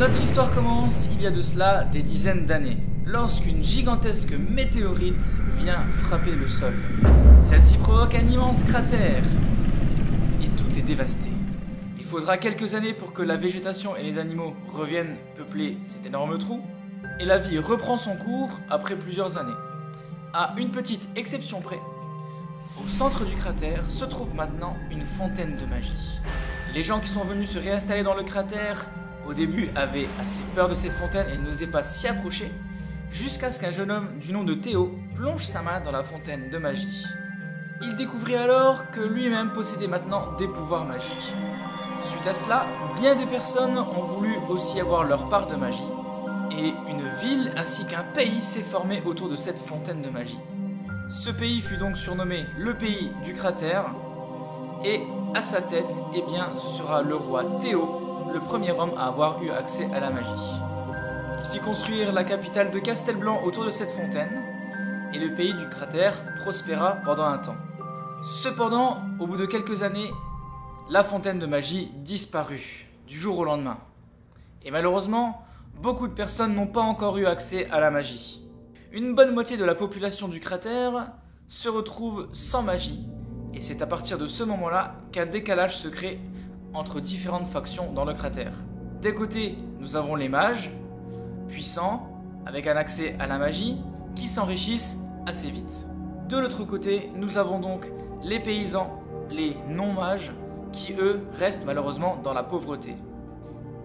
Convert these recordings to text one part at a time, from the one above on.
Notre histoire commence il y a de cela des dizaines d'années, lorsqu'une gigantesque météorite vient frapper le sol. Celle-ci provoque un immense cratère et tout est dévasté. Il faudra quelques années pour que la végétation et les animaux reviennent peupler cet énorme trou, et la vie reprend son cours après plusieurs années. À une petite exception près, au centre du cratère se trouve maintenant une fontaine de magie. Les gens qui sont venus se réinstaller dans le cratère au début avaient assez peur de cette fontaine et n'osaient pas s'y approcher, jusqu'à ce qu'un jeune homme du nom de Théo plonge sa main dans la fontaine de magie. Il découvrit alors que lui-même possédait maintenant des pouvoirs magiques. Suite à cela, bien des personnes ont voulu aussi avoir leur part de magie, et une ville ainsi qu'un pays s'est formé autour de cette fontaine de magie. Ce pays fut donc surnommé le pays du cratère, et à sa tête, eh bien, ce sera le roi Théo, le premier homme à avoir eu accès à la magie. Il fit construire la capitale de Castelblanc autour de cette fontaine, et le pays du cratère prospéra pendant un temps. Cependant, au bout de quelques années, la fontaine de magie disparut du jour au lendemain. Et malheureusement, beaucoup de personnes n'ont pas encore eu accès à la magie. Une bonne moitié de la population du cratère se retrouve sans magie, et c'est à partir de ce moment-là qu'un décalage se crée entre différentes factions dans le cratère. D'un côté, nous avons les mages, puissants, avec un accès à la magie, qui s'enrichissent assez vite. De l'autre côté, nous avons donc les paysans, les non-mages, qui eux restent malheureusement dans la pauvreté.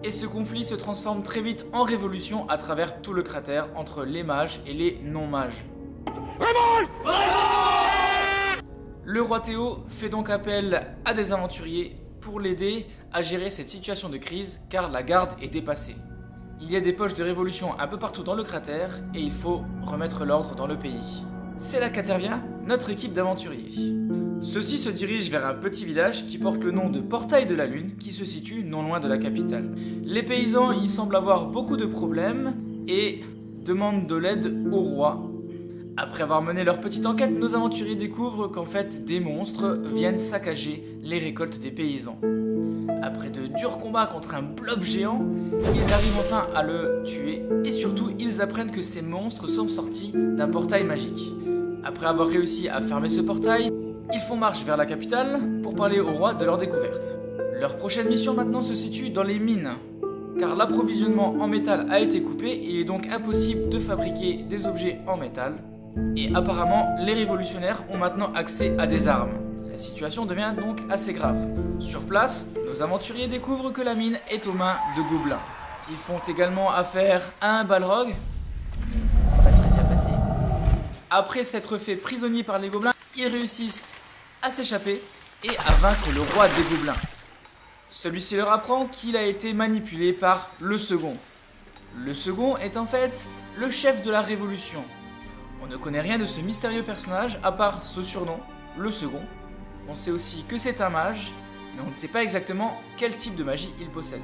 Et ce conflit se transforme très vite en révolution à travers tout le cratère entre les mages et les non-mages. Le roi Théo fait donc appel à des aventuriers pour l'aider à gérer cette situation de crise car la garde est dépassée. Il y a des poches de révolution un peu partout dans le cratère et il faut remettre l'ordre dans le pays. C'est là qu'intervient notre équipe d'aventuriers. Ceux-ci se dirigent vers un petit village qui porte le nom de Portail de la Lune qui se situe non loin de la capitale. Les paysans y semblent avoir beaucoup de problèmes et demandent de l'aide au roi. Après avoir mené leur petite enquête, nos aventuriers découvrent qu'en fait des monstres viennent saccager les récoltes des paysans. Après de durs combats contre un blob géant, ils arrivent enfin à le tuer et surtout ils apprennent que ces monstres sont sortis d'un portail magique. Après avoir réussi à fermer ce portail, ils font marche vers la capitale pour parler au roi de leur découverte. Leur prochaine mission maintenant se situe dans les mines, car l'approvisionnement en métal a été coupé et il est donc impossible de fabriquer des objets en métal. Et apparemment, les révolutionnaires ont maintenant accès à des armes. La situation devient donc assez grave. Sur place, nos aventuriers découvrent que la mine est aux mains de gobelins. Ils font également affaire à un balrog. C'est pas très bien passé. Après s'être fait prisonnier par les gobelins, ils réussissent à s'échapper et à vaincre le roi des gobelins. Celui-ci leur apprend qu'il a été manipulé par le second. Le second est en fait le chef de la révolution. On ne connaît rien de ce mystérieux personnage à part ce surnom, le second. On sait aussi que c'est un mage, mais on ne sait pas exactement quel type de magie il possède.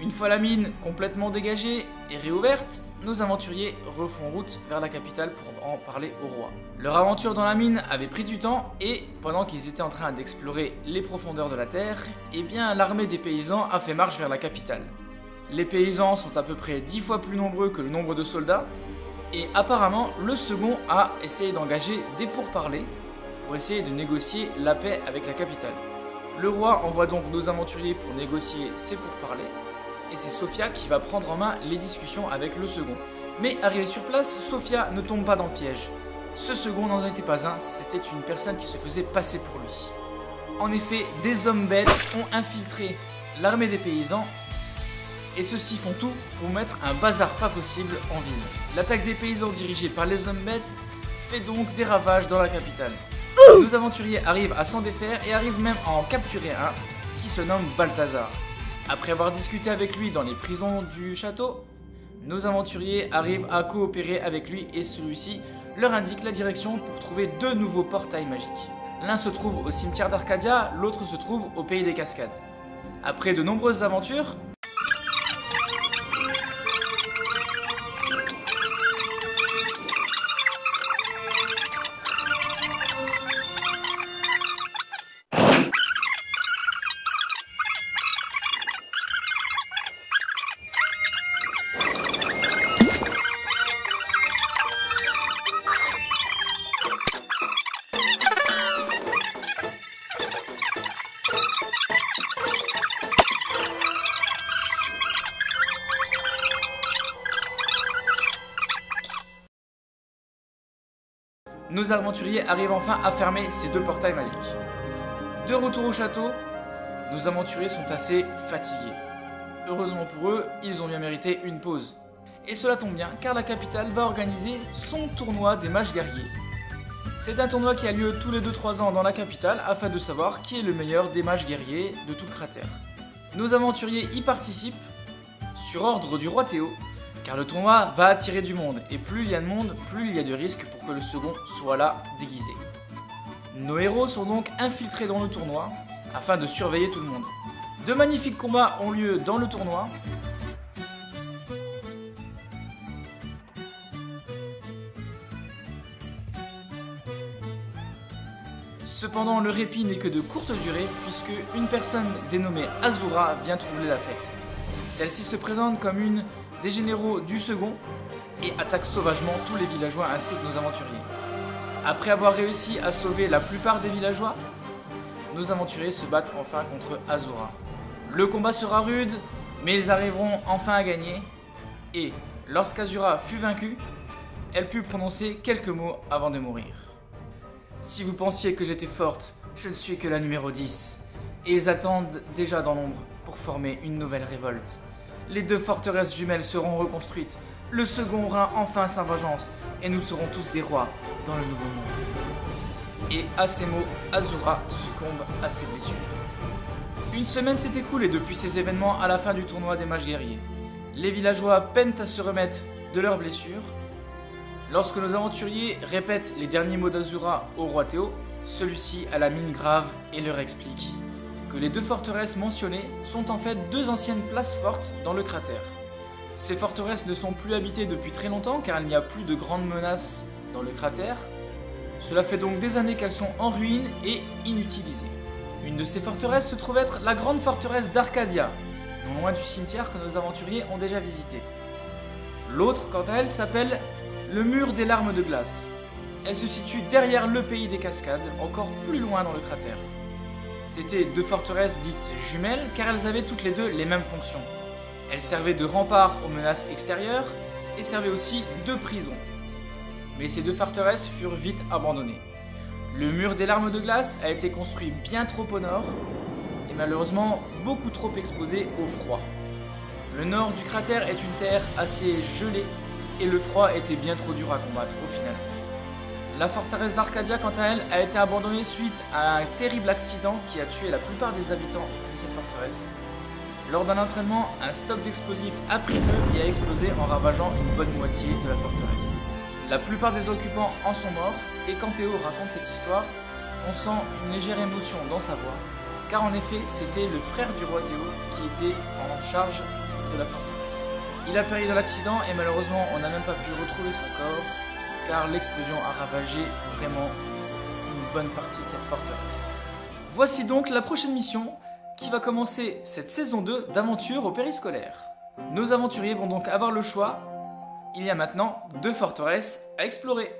Une fois la mine complètement dégagée et réouverte, nos aventuriers refont route vers la capitale pour en parler au roi. Leur aventure dans la mine avait pris du temps et, pendant qu'ils étaient en train d'explorer les profondeurs de la terre, eh bien l'armée des paysans a fait marche vers la capitale. Les paysans sont à peu près 10 fois plus nombreux que le nombre de soldats, et apparemment le second a essayé d'engager des pourparlers pour essayer de négocier la paix avec la capitale. Le roi envoie donc nos aventuriers pour négocier ces pourparlers, et c'est Sophia qui va prendre en main les discussions avec le second. Mais arrivée sur place, Sophia ne tombe pas dans le piège. Ce second n'en était pas un, c'était une personne qui se faisait passer pour lui. En effet, des hommes bêtes ont infiltré l'armée des paysans, et ceux-ci font tout pour mettre un bazar pas possible en ville. L'attaque des paysans dirigée par les hommes bêtes fait donc des ravages dans la capitale. Nos aventuriers arrivent à s'en défaire et arrivent même à en capturer un qui se nomme Balthazar. Après avoir discuté avec lui dans les prisons du château, nos aventuriers arrivent à coopérer avec lui et celui-ci leur indique la direction pour trouver deux nouveaux portails magiques. L'un se trouve au cimetière d'Arcadia, l'autre se trouve au pays des Cascades. Après de nombreuses aventures, nos aventuriers arrivent enfin à fermer ces 2 portails magiques. De retour au château, nos aventuriers sont assez fatigués. Heureusement pour eux, ils ont bien mérité une pause. Et cela tombe bien, car la capitale va organiser son tournoi des mages guerriers. C'est un tournoi qui a lieu tous les 2-3 ans dans la capitale, afin de savoir qui est le meilleur des mages guerriers de tout le cratère. Nos aventuriers y participent, sur ordre du roi Théo, car le tournoi va attirer du monde, et plus il y a de monde, plus il y a de risques pour que le second soit là, déguisé. Nos héros sont donc infiltrés dans le tournoi, afin de surveiller tout le monde. De magnifiques combats ont lieu dans le tournoi. Cependant, le répit n'est que de courte durée, puisque une personne dénommée Azura vient troubler la fête. Celle-ci se présente comme une des généraux du second et attaque sauvagement tous les villageois ainsi que nos aventuriers. Après avoir réussi à sauver la plupart des villageois, nos aventuriers se battent enfin contre Azura. Le combat sera rude, mais ils arriveront enfin à gagner, et lorsqu'Azura fut vaincue, elle put prononcer quelques mots avant de mourir. Si vous pensiez que j'étais forte, je ne suis que la numéro 10, et ils attendent déjà dans l'ombre pour former une nouvelle révolte. Les 2 forteresses jumelles seront reconstruites, le second aura enfin sa vengeance, et nous serons tous des rois dans le nouveau monde. Et à ces mots, Azura succombe à ses blessures. Une semaine s'est écoulée depuis ces événements à la fin du tournoi des mages guerriers. Les villageois peinent à se remettre de leurs blessures. Lorsque nos aventuriers répètent les derniers mots d'Azura au roi Théo, celui-ci a la mine grave et leur explique que les 2 forteresses mentionnées sont en fait 2 anciennes places fortes dans le cratère. Ces forteresses ne sont plus habitées depuis très longtemps car il n'y a plus de grandes menaces dans le cratère. Cela fait donc des années qu'elles sont en ruine et inutilisées. Une de ces forteresses se trouve être la grande forteresse d'Arcadia, non loin du cimetière que nos aventuriers ont déjà visité. L'autre, quant à elle, s'appelle le mur des larmes de glace. Elle se situe derrière le pays des cascades, encore plus loin dans le cratère. C'étaient 2 forteresses dites jumelles car elles avaient toutes les 2 les mêmes fonctions. Elles servaient de rempart aux menaces extérieures et servaient aussi de prison. Mais ces 2 forteresses furent vite abandonnées. Le mur des larmes de glace a été construit bien trop au nord et malheureusement beaucoup trop exposé au froid. Le nord du cratère est une terre assez gelée et le froid était bien trop dur à combattre au final. La forteresse d'Arcadia, quant à elle, a été abandonnée suite à un terrible accident qui a tué la plupart des habitants de cette forteresse. Lors d'un entraînement, un stock d'explosifs a pris feu et a explosé en ravageant une bonne moitié de la forteresse. La plupart des occupants en sont morts, et quand Théo raconte cette histoire, on sent une légère émotion dans sa voix, car en effet, c'était le frère du roi Théo qui était en charge de la forteresse. Il a péri dans l'accident et malheureusement, on n'a même pas pu retrouver son corps, car l'explosion a ravagé vraiment une bonne partie de cette forteresse. Voici donc la prochaine mission qui va commencer cette saison 2 d'aventure au périscolaire. Nos aventuriers vont donc avoir le choix. Il y a maintenant 2 forteresses à explorer.